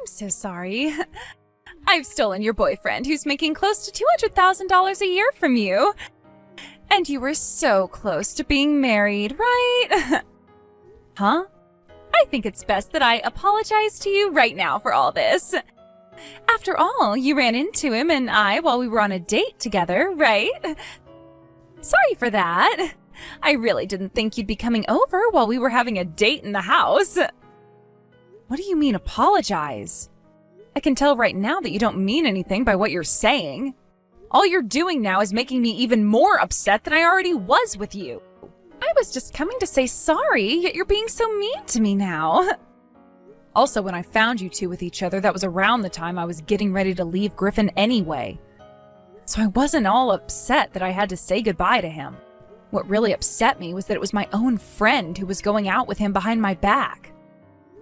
I'm so sorry. I've stolen your boyfriend, who's making close to $200,000 a year from you. And you were so close to being married, right? Huh? I think it's best that I apologize to you right now for all this. After all, you ran into him and I while we were on a date together, right? Sorry for that. I really didn't think you'd be coming over while we were having a date in the house. What do you mean, apologize? I can tell right now that you don't mean anything by what you're saying. All you're doing now is making me even more upset than I already was with you. I was just coming to say sorry, yet you're being so mean to me now. Also, when I found you two with each other, that was around the time I was getting ready to leave Griffin anyway. So I wasn't all upset that I had to say goodbye to him. What really upset me was that it was my own friend who was going out with him behind my back.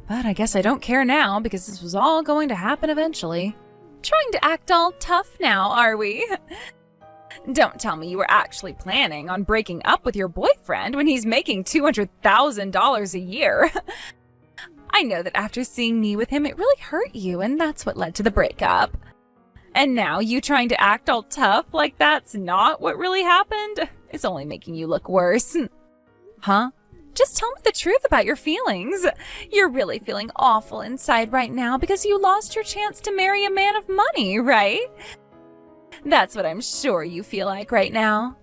But I guess I don't care now because this was all going to happen eventually. Trying to act all tough now, are we? Don't tell me you were actually planning on breaking up with your boyfriend when he's making $200,000 a year. I know that after seeing me with him, it really hurt you, and that's what led to the breakup. And now you trying to act all tough like that's not what really happened? It's only making you look worse. Huh? Just tell me the truth about your feelings. You're really feeling awful inside right now because you lost your chance to marry a man of money, right? That's what I'm sure you feel like right now.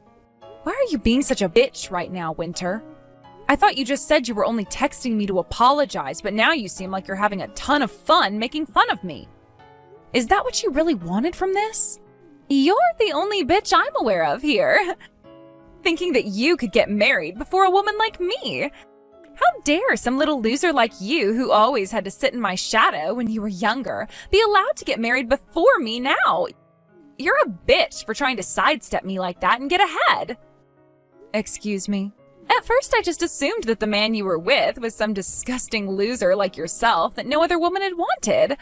Why are you being such a bitch right now, Winter? I thought you just said you were only texting me to apologize, but now you seem like you're having a ton of fun making fun of me. Is that what you really wanted from this? You're the only bitch I'm aware of here. Thinking that you could get married before a woman like me. How dare some little loser like you, who always had to sit in my shadow when you were younger, be allowed to get married before me now? You're a bitch for trying to sidestep me like that and get ahead. Excuse me. At first, I just assumed that the man you were with was some disgusting loser like yourself that no other woman had wanted.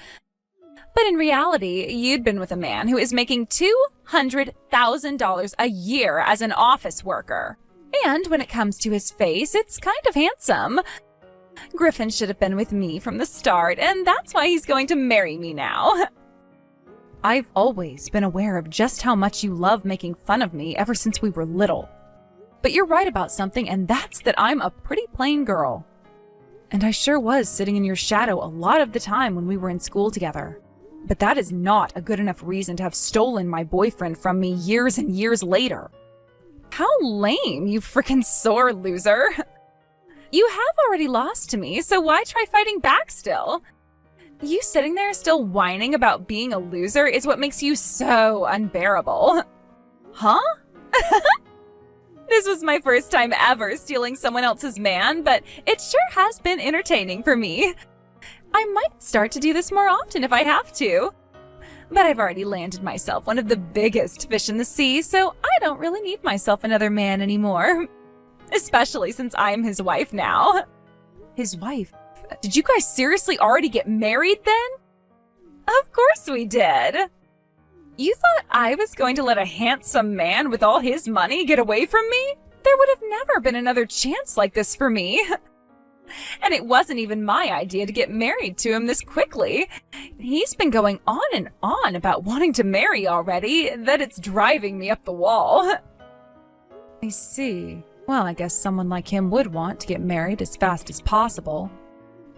But in reality, you'd been with a man who is making $200,000 a year as an office worker. And when it comes to his face, it's kind of handsome. Griffin should have been with me from the start, and that's why he's going to marry me now. I've always been aware of just how much you love making fun of me ever since we were little. But you're right about something, and that's that I'm a pretty plain girl. And I sure was sitting in your shadow a lot of the time when we were in school together. But that is not a good enough reason to have stolen my boyfriend from me years and years later. How lame, you frickin' sore loser. You have already lost to me, so why try fighting back still? You sitting there still whining about being a loser is what makes you so unbearable. Huh? This was my first time ever stealing someone else's man, but it sure has been entertaining for me. I might start to do this more often if I have to. But I've already landed myself one of the biggest fish in the sea, so I don't really need myself another man anymore. Especially since I'm his wife now. His wife? Did you guys seriously already get married then? Of course we did. You thought I was going to let a handsome man with all his money get away from me? There would have never been another chance like this for me. And it wasn't even my idea to get married to him this quickly. He's been going on and on about wanting to marry already, that it's driving me up the wall. I see. Well, I guess someone like him would want to get married as fast as possible.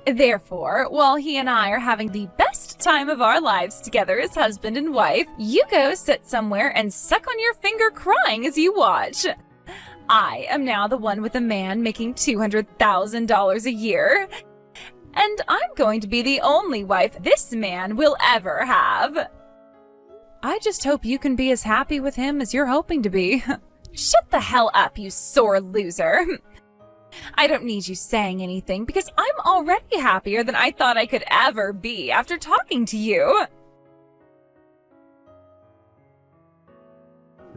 Therefore, while he and I are having the best time of our lives together as husband and wife, you go sit somewhere and suck on your finger crying as you watch. I am now the one with a man making $200,000 a year. And I'm going to be the only wife this man will ever have. I just hope you can be as happy with him as you're hoping to be. Shut the hell up, you sore loser. I don't need you saying anything because I'm already happier than I thought I could ever be after talking to you.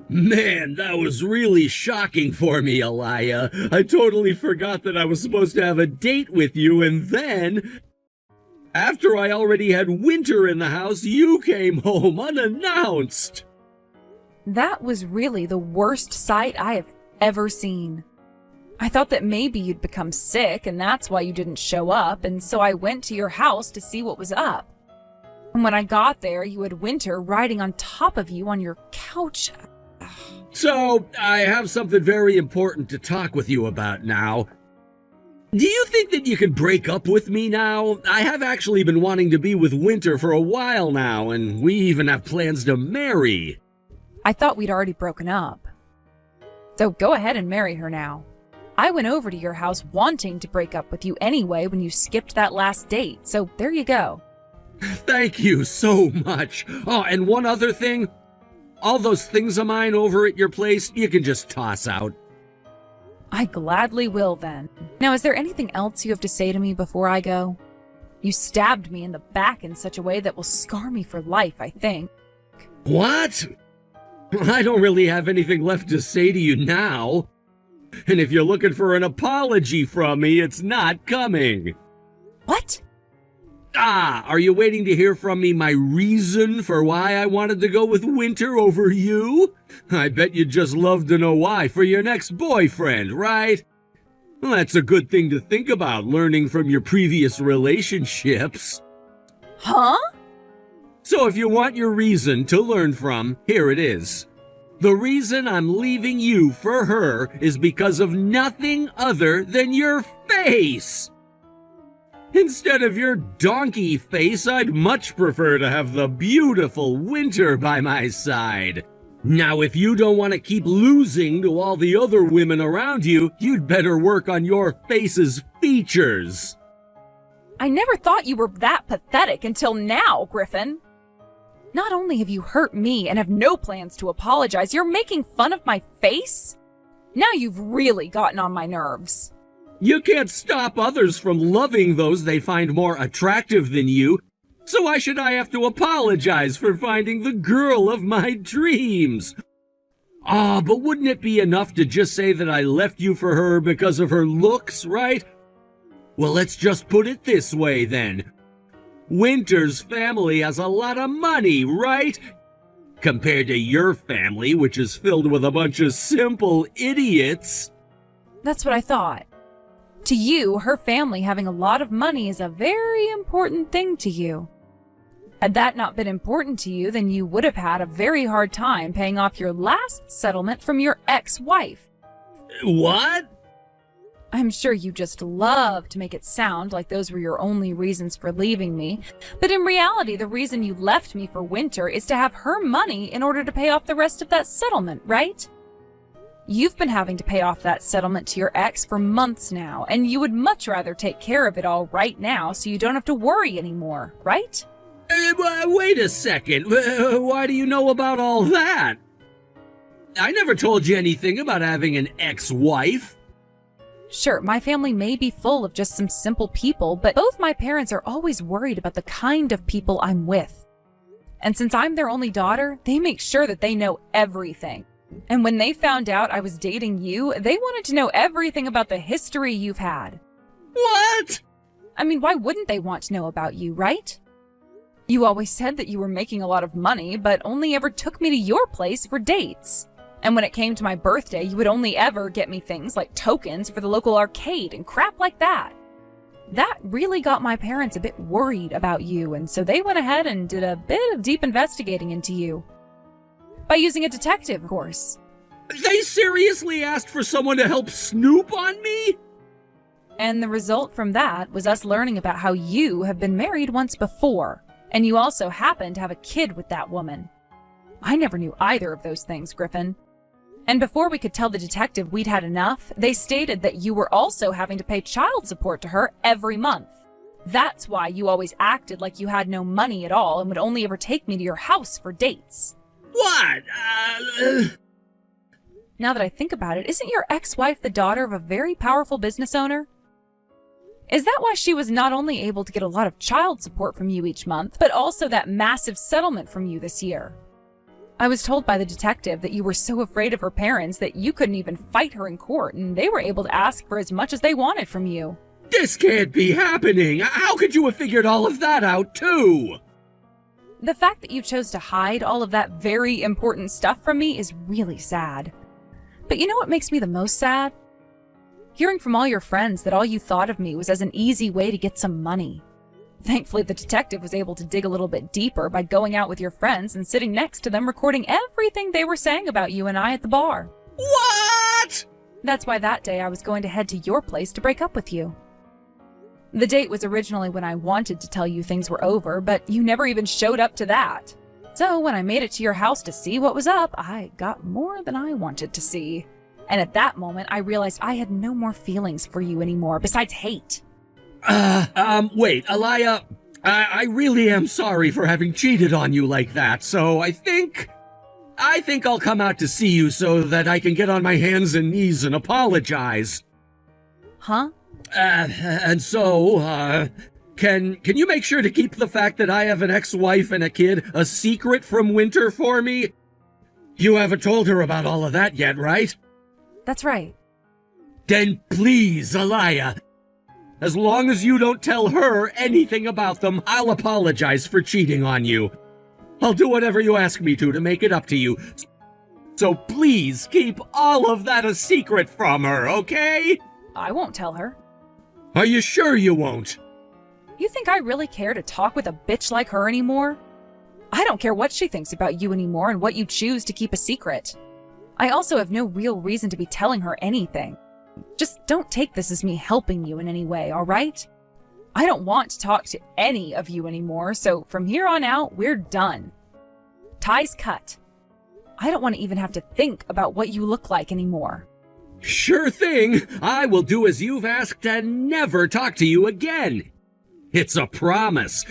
Man, that was really shocking for me, Elia. I totally forgot that I was supposed to have a date with you, and then, after I already had Winter in the house, you came home unannounced. That was really the worst sight I have ever seen. I thought that maybe you'd become sick, and that's why you didn't show up, and so I went to your house to see what was up. And when I got there, you had Winter riding on top of you on your couch. So, I have something very important to talk with you about now. Do you think that you could break up with me now? I have actually been wanting to be with Winter for a while now, and we even have plans to marry. I thought we'd already broken up. So go ahead and marry her now. I went over to your house wanting to break up with you anyway when you skipped that last date, so there you go. Thank you so much. Oh, and one other thing. All those things of mine over at your place, you can just toss out. I gladly will then. Now, is there anything else you have to say to me before I go? You stabbed me in the back in such a way that will scar me for life, I think. What? I don't really have anything left to say to you now. And if you're looking for an apology from me, it's not coming. What? Are you waiting to hear from me my reason for why I wanted to go with Winter over you? I bet you'd just love to know why for your next boyfriend, right? Well, that's a good thing to think about, learning from your previous relationships. Huh? So if you want your reason to learn from, here it is. The reason I'm leaving you for her is because of nothing other than your face. Instead of your donkey face, I'd much prefer to have the beautiful Winter by my side. Now, if you don't want to keep losing to all the other women around you, you'd better work on your face's features. I never thought you were that pathetic until now, Griffin. Not only have you hurt me and have no plans to apologize, you're making fun of my face? Now you've really gotten on my nerves. You can't stop others from loving those they find more attractive than you, so why should I have to apologize for finding the girl of my dreams? But wouldn't it be enough to just say that I left you for her because of her looks, right? Well, let's just put it this way then. Winter's family has a lot of money, right? Compared to your family, which is filled with a bunch of simple idiots. That's what I thought. To you, her family having a lot of money is a very important thing to you. Had that not been important to you, then you would have had a very hard time paying off your last settlement from your ex-wife. What? I'm sure you just love to make it sound like those were your only reasons for leaving me, but in reality, the reason you left me for Winter is to have her money in order to pay off the rest of that settlement, right? You've been having to pay off that settlement to your ex for months now, and you would much rather take care of it all right now so you don't have to worry anymore, right? Wait a second. Why do you know about all that? I never told you anything about having an ex-wife. Sure, my family may be full of just some simple people, but both my parents are always worried about the kind of people I'm with. And since I'm their only daughter, they make sure that they know everything. And when they found out I was dating you, they wanted to know everything about the history you've had. What? I mean, why wouldn't they want to know about you, right? You always said that you were making a lot of money, but only ever took me to your place for dates. And when it came to my birthday, you would only ever get me things like tokens for the local arcade and crap like that. That really got my parents a bit worried about you, and so they went ahead and did a bit of deep investigating into you. By using a detective, of course. They seriously asked for someone to help snoop on me? And the result from that was us learning about how you have been married once before, and you also happen to have a kid with that woman. I never knew either of those things, Griffin. And before we could tell the detective we'd had enough, they stated that you were also having to pay child support to her every month. That's why you always acted like you had no money at all and would only ever take me to your house for dates. What? Now that I think about it, isn't your ex-wife the daughter of a very powerful business owner? Is that why she was not only able to get a lot of child support from you each month, but also that massive settlement from you this year? I was told by the detective that you were so afraid of her parents that you couldn't even fight her in court, and they were able to ask for as much as they wanted from you. This can't be happening! How could you have figured all of that out, too? The fact that you chose to hide all of that very important stuff from me is really sad. But you know what makes me the most sad? Hearing from all your friends that all you thought of me was as an easy way to get some money. Thankfully, the detective was able to dig a little bit deeper by going out with your friends and sitting next to them recording everything they were saying about you and I at the bar. What? That's why that day I was going to head to your place to break up with you. The date was originally when I wanted to tell you things were over, but you never even showed up to that. So when I made it to your house to see what was up, I got more than I wanted to see. And at that moment, I realized I had no more feelings for you anymore, besides hate. Wait, Alaya, I really am sorry for having cheated on you like that, so I think I'll come out to see you so that I can get on my hands and knees and apologize. Huh? Can you make sure to keep the fact that I have an ex-wife and a kid a secret from Winter for me? You haven't told her about all of that yet, right? That's right. Then please, Alaya, as long as you don't tell her anything about them, I'll apologize for cheating on you. I'll do whatever you ask me to make it up to you. So please keep all of that a secret from her, okay? I won't tell her. Are you sure you won't? You think I really care to talk with a bitch like her anymore? I don't care what she thinks about you anymore and what you choose to keep a secret. I also have no real reason to be telling her anything. Just don't take this as me helping you in any way, all right? I don't want to talk to any of you anymore, so from here on out, we're done. Ties cut. I don't want to even have to think about what you look like anymore. Sure thing. I will do as you've asked and never talk to you again. It's a promise.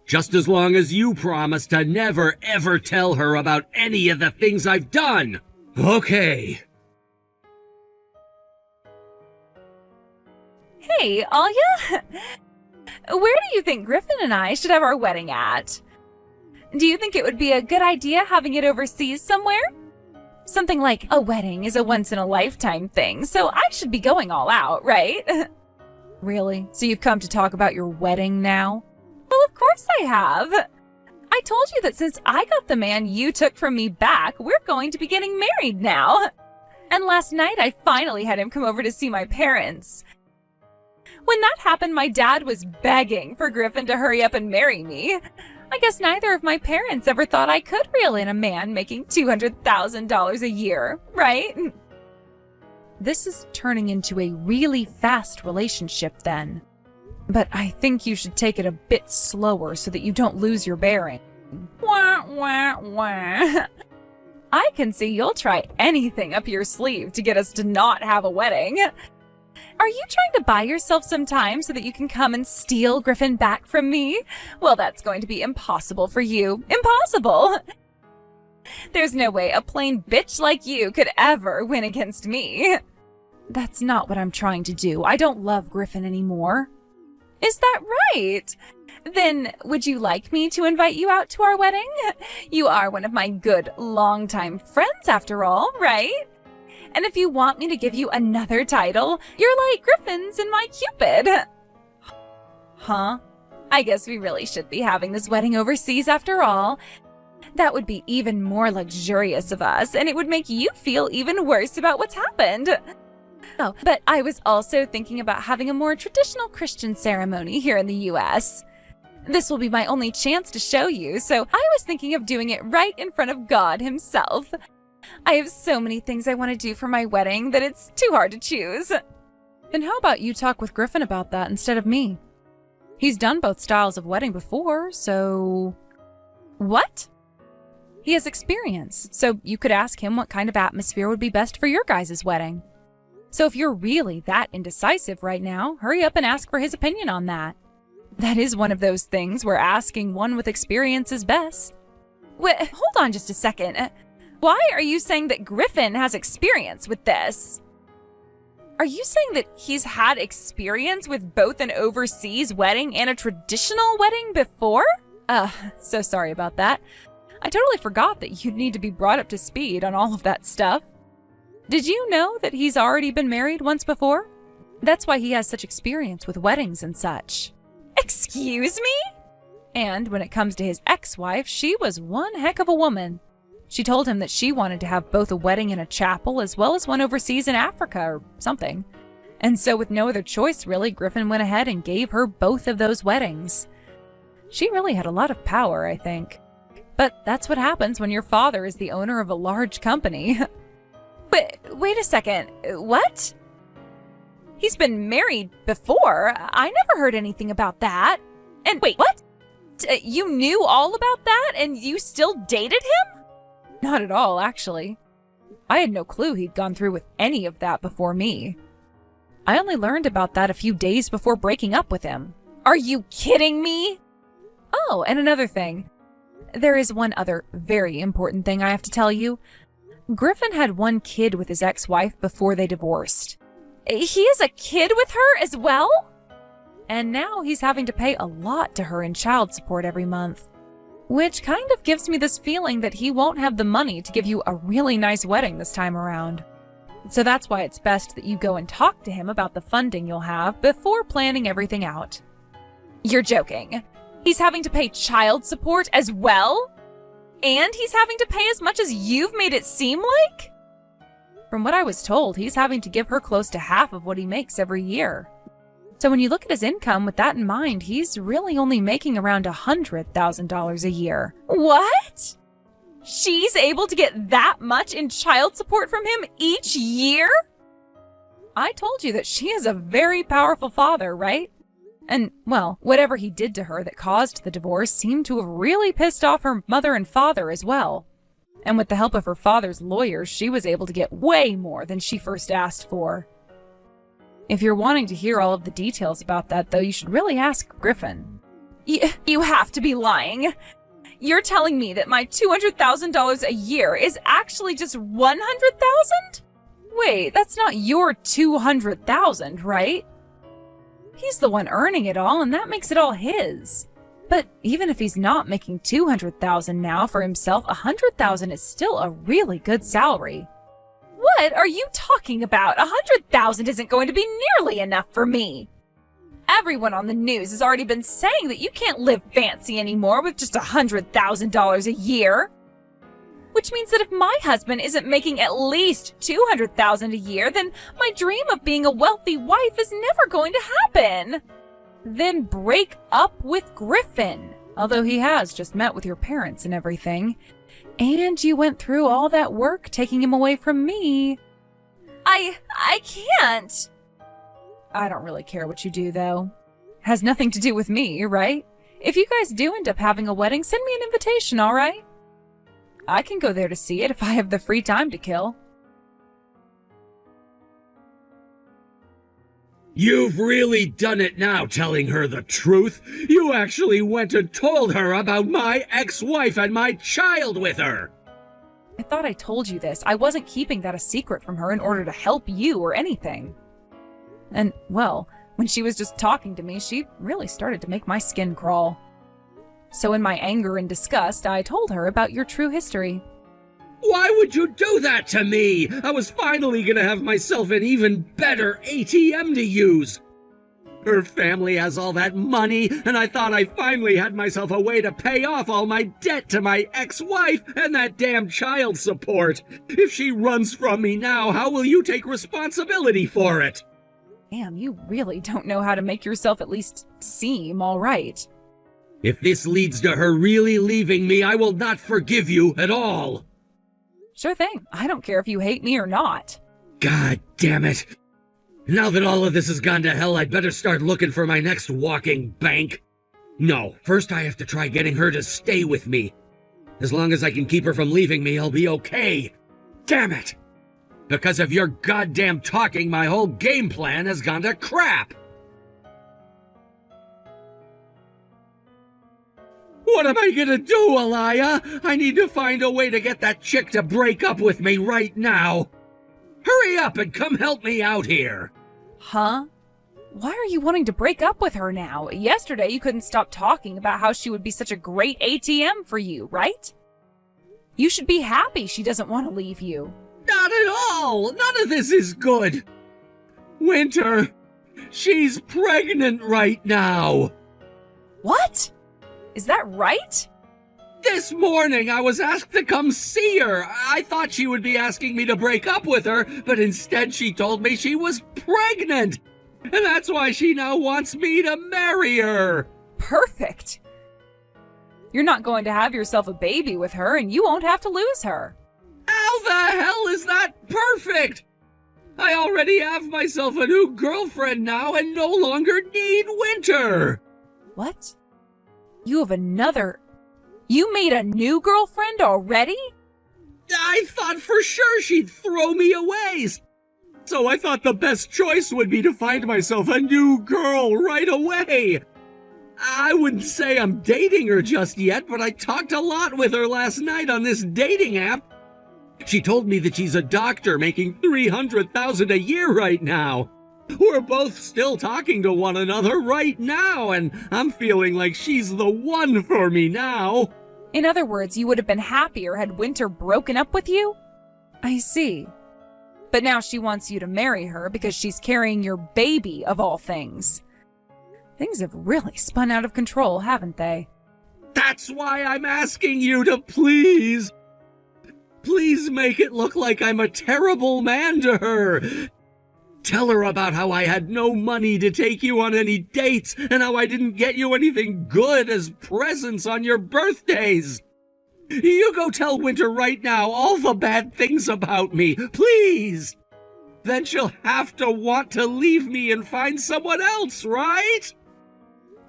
Just as long as you promise to never ever tell her about any of the things I've done. Okay. Hey, Alia. Where do you think Griffin and I should have our wedding at? Do you think it would be a good idea having it overseas somewhere? Something like a wedding is a once-in-a-lifetime thing, so I should be going all out, right? Really? So you've come to talk about your wedding now? Well, of course I have. I told you that since I got the man you took from me back, we're going to be getting married now. And last night I finally had him come over to see my parents. When that happened, my dad was begging for Griffin to hurry up and marry me. I guess neither of my parents ever thought I could reel in a man making $200,000 a year, right? This is turning into a really fast relationship then. But I think you should take it a bit slower so that you don't lose your bearing. Wah, wah, wah. I can see you'll try anything up your sleeve to get us to not have a wedding. Are you trying to buy yourself some time so that you can come and steal Griffin back from me? Well, that's going to be impossible for you. Impossible! There's no way a plain bitch like you could ever win against me. That's not what I'm trying to do. I don't love Griffin anymore. Is that right? Then would you like me to invite you out to our wedding? You are one of my good longtime friends after all, right? And if you want me to give you another title, you're like Griffin's and my Cupid. Huh? I guess we really should be having this wedding overseas after all. That would be even more luxurious of us, and it would make you feel even worse about what's happened. Oh, but I was also thinking about having a more traditional Christian ceremony here in the US. This will be my only chance to show you, so I was thinking of doing it right in front of God himself. I have so many things I want to do for my wedding that it's too hard to choose. Then how about you talk with Griffin about that instead of me? He's done both styles of wedding before, so... What? He has experience, so you could ask him what kind of atmosphere would be best for your guys' wedding. So if you're really that indecisive right now, hurry up and ask for his opinion on that. That is one of those things where asking one with experience is best. Wait, hold on just a second. Why are you saying that Griffin has experience with this? Are you saying that he's had experience with both an overseas wedding and a traditional wedding before? So sorry about that. I totally forgot that you'd need to be brought up to speed on all of that stuff. Did you know that he's already been married once before? That's why he has such experience with weddings and such. Excuse me? And when it comes to his ex-wife, she was one heck of a woman. She told him that she wanted to have both a wedding in a chapel as well as one overseas in Africa or something. And so with no other choice, really, Griffin went ahead and gave her both of those weddings. She really had a lot of power, I think. But that's what happens when your father is the owner of a large company. But wait a second, what? He's been married before. I never heard anything about that. And wait, what? You knew all about that and you still dated him? Not at all, actually. I had no clue he'd gone through with any of that before me. I only learned about that a few days before breaking up with him. Are you kidding me? Oh, and another thing. There is one other very important thing I have to tell you. Griffin had one kid with his ex-wife before they divorced. He has a kid with her as well? And now he's having to pay a lot to her in child support every month. Which kind of gives me this feeling that he won't have the money to give you a really nice wedding this time around. So that's why it's best that you go and talk to him about the funding you'll have before planning everything out. You're joking. He's having to pay child support as well? And he's having to pay as much as you've made it seem like? From what I was told, he's having to give her close to half of what he makes every year. So when you look at his income with that in mind, he's really only making around $100,000 a year. What? She's able to get that much in child support from him each year? I told you that she is a very powerful father, right? And, well, whatever he did to her that caused the divorce seemed to have really pissed off her mother and father as well. And with the help of her father's lawyers, she was able to get way more than she first asked for. If you're wanting to hear all of the details about that, though, you should really ask Griffin. You have to be lying. You're telling me that my $200,000 a year is actually just $100,000? Wait, that's not your $200,000, right? He's the one earning it all, and that makes it all his. But even if he's not making $200,000 now for himself, $100,000 is still a really good salary. What are you talking about? $100,000 isn't going to be nearly enough for me. Everyone on the news has already been saying that you can't live fancy anymore with just $100,000 a year. Which means that if my husband isn't making at least $200,000 a year, then my dream of being a wealthy wife is never going to happen. Then break up with Griffin, although he has just met with your parents and everything. And you went through all that work taking him away from me. I can't. I don't really care what you do, though. Has nothing to do with me, right? If you guys do end up having a wedding, send me an invitation, all right? I can go there to see it if I have the free time to kill. You've really done it now, telling her the truth. You actually went and told her about my ex-wife and my child with her. I thought I told you this. I wasn't keeping that a secret from her in order to help you or anything. And, well, when she was just talking to me, she really started to make my skin crawl. So in my anger and disgust, I told her about your true history. Why would you do that to me? I was finally gonna have myself an even better ATM to use. Her family has all that money, and I thought I finally had myself a way to pay off all my debt to my ex-wife and that damn child support. If she runs from me now, how will you take responsibility for it? Damn, you really don't know how to make yourself at least seem all right. If this leads to her really leaving me, I will not forgive you at all. Sure thing. I don't care if you hate me or not. God damn it. Now that all of this has gone to hell, I'd better start looking for my next walking bank. No, first I have to try getting her to stay with me. As long as I can keep her from leaving me, I'll be okay. Damn it! Because of your goddamn talking, my whole game plan has gone to crap! What am I gonna do, Aliyah? I need to find a way to get that chick to break up with me right now. Hurry up and come help me out here. Huh? Why are you wanting to break up with her now? Yesterday you couldn't stop talking about how she would be such a great ATM for you, right? You should be happy she doesn't want to leave you. Not at all! None of this is good! Winter, she's pregnant right now! What? Is that right? This morning I was asked to come see her. I thought she would be asking me to break up with her, but instead she told me she was pregnant. And that's why she now wants me to marry her. Perfect. You're not going to have yourself a baby with her, and you won't have to lose her. How the hell is that perfect? I already have myself a new girlfriend now and no longer need Winter. What? You made a new girlfriend already? I thought for sure she'd throw me away. So I thought the best choice would be to find myself a new girl right away. I wouldn't say I'm dating her just yet, but I talked a lot with her last night on this dating app. She told me that she's a doctor making $300,000 a year right now. We're both still talking to one another right now, and I'm feeling like she's the one for me now. In other words, you would have been happier had Winter broken up with you? I see. But now she wants you to marry her because she's carrying your baby, of all things. Things have really spun out of control, haven't they? That's why I'm asking you to please make it look like I'm a terrible man to her. Tell her about how I had no money to take you on any dates and how I didn't get you anything good as presents on your birthdays. You go tell Winter right now all the bad things about me, please. Then she'll have to want to leave me and find someone else, right?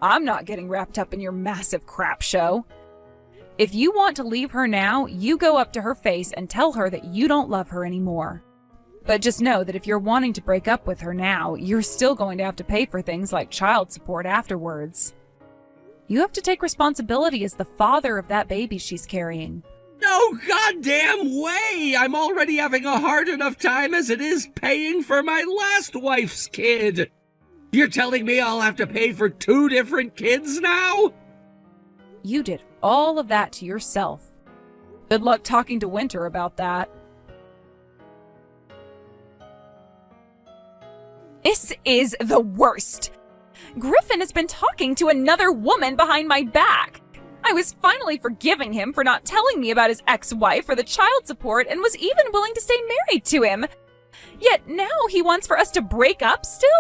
I'm not getting wrapped up in your massive crap show. If you want to leave her now, you go up to her face and tell her that you don't love her anymore. But just know that if you're wanting to break up with her now, you're still going to have to pay for things like child support afterwards. You have to take responsibility as the father of that baby she's carrying. No goddamn way! I'm already having a hard enough time as it is paying for my last wife's kid. You're telling me I'll have to pay for 2 different kids now? You did all of that to yourself. Good luck talking to Winter about that. This is the worst. Griffin has been talking to another woman behind my back. I was finally forgiving him for not telling me about his ex-wife or the child support and was even willing to stay married to him. Yet now he wants for us to break up still?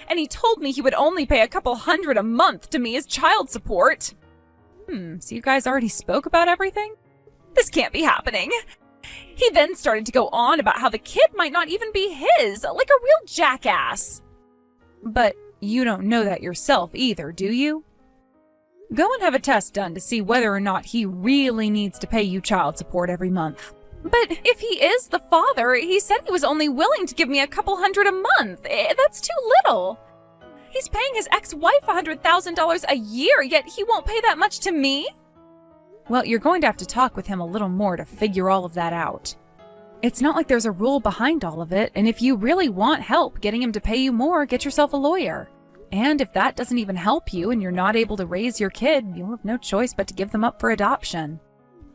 And he told me he would only pay a couple $100 a month to me as child support. So you guys already spoke about everything? This can't be happening. He then started to go on about how the kid might not even be his, like a real jackass. But you don't know that yourself either, do you? Go and have a test done to see whether or not he really needs to pay you child support every month. But if he is the father, he said he was only willing to give me a couple $100 a month. That's too little. He's paying his ex-wife $100,000 a year, yet he won't pay that much to me? Well, you're going to have to talk with him a little more to figure all of that out. It's not like there's a rule behind all of it, and if you really want help getting him to pay you more, get yourself a lawyer. And if that doesn't even help you and you're not able to raise your kid, you'll have no choice but to give them up for adoption.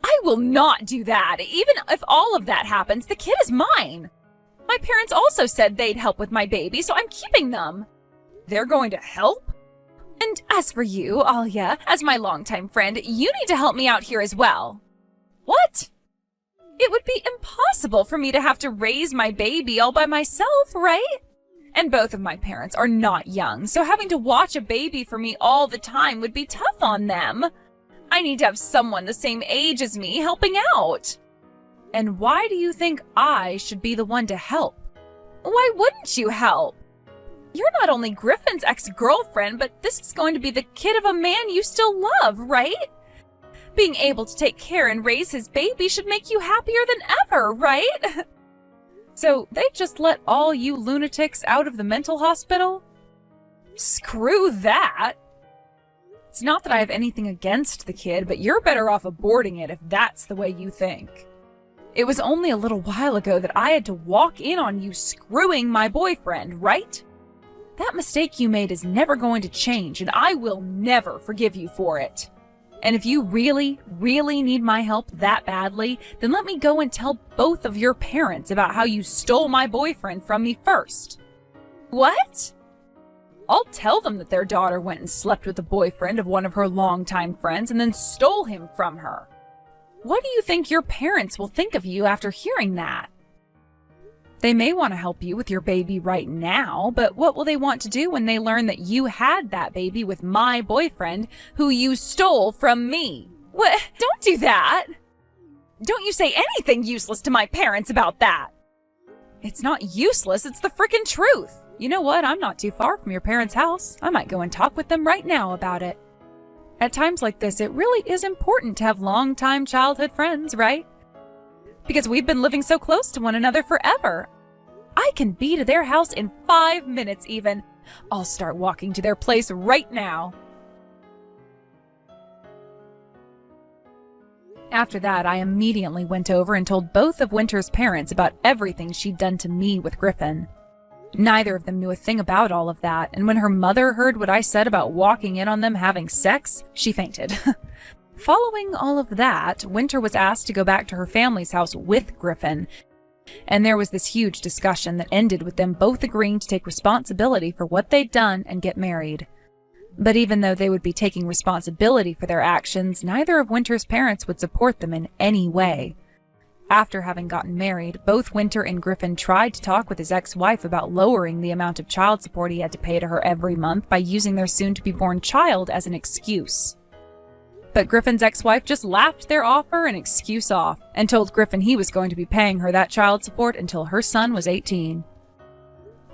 I will not do that. Even if all of that happens, the kid is mine. My parents also said they'd help with my baby, so I'm keeping them. They're going to help? And as for you, Alia, as my longtime friend, you need to help me out here as well. What? It would be impossible for me to have to raise my baby all by myself, right? And both of my parents are not young, so having to watch a baby for me all the time would be tough on them. I need to have someone the same age as me helping out. And why do you think I should be the one to help? Why wouldn't you help? You're not only Griffin's ex-girlfriend, but this is going to be the kid of a man you still love, right? Being able to take care and raise his baby should make you happier than ever, right? So they just let all you lunatics out of the mental hospital? Screw that! It's not that I have anything against the kid, but you're better off aborting it if that's the way you think. It was only a little while ago that I had to walk in on you screwing my boyfriend, right? That mistake you made is never going to change, and I will never forgive you for it. And if you really, really need my help that badly, then let me go and tell both of your parents about how you stole my boyfriend from me first. What? I'll tell them that their daughter went and slept with the boyfriend of one of her longtime friends and then stole him from her. What do you think your parents will think of you after hearing that? They may want to help you with your baby right now, but what will they want to do when they learn that you had that baby with my boyfriend who you stole from me? What? Don't do that! Don't you say anything useless to my parents about that! It's not useless, it's the frickin' truth! You know what? I'm not too far from your parents' house. I might go and talk with them right now about it. At times like this, it really is important to have longtime childhood friends, right? Because we've been living so close to one another forever. I can be to their house in 5 minutes even. I'll start walking to their place right now. After that, I immediately went over and told both of Winter's parents about everything she'd done to me with Griffin. Neither of them knew a thing about all of that, and when her mother heard what I said about walking in on them having sex, she fainted. Following all of that, Winter was asked to go back to her family's house with Griffin, and there was this huge discussion that ended with them both agreeing to take responsibility for what they'd done and get married. But even though they would be taking responsibility for their actions, neither of Winter's parents would support them in any way. After having gotten married, both Winter and Griffin tried to talk with his ex-wife about lowering the amount of child support he had to pay to her every month by using their soon-to-be-born child as an excuse. But Griffin's ex-wife just laughed their offer and excuse off, and told Griffin he was going to be paying her that child support until her son was 18.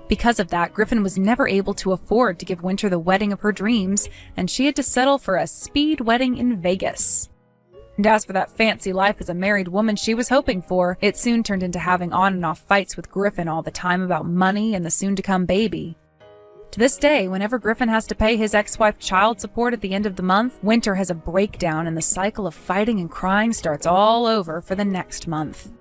Because of that, Griffin was never able to afford to give Winter the wedding of her dreams, and she had to settle for a speed wedding in Vegas. And as for that fancy life as a married woman she was hoping for, it soon turned into having on and off fights with Griffin all the time about money and the soon-to-come baby. To this day, whenever Griffin has to pay his ex-wife child support at the end of the month, Winter has a breakdown and the cycle of fighting and crying starts all over for the next month.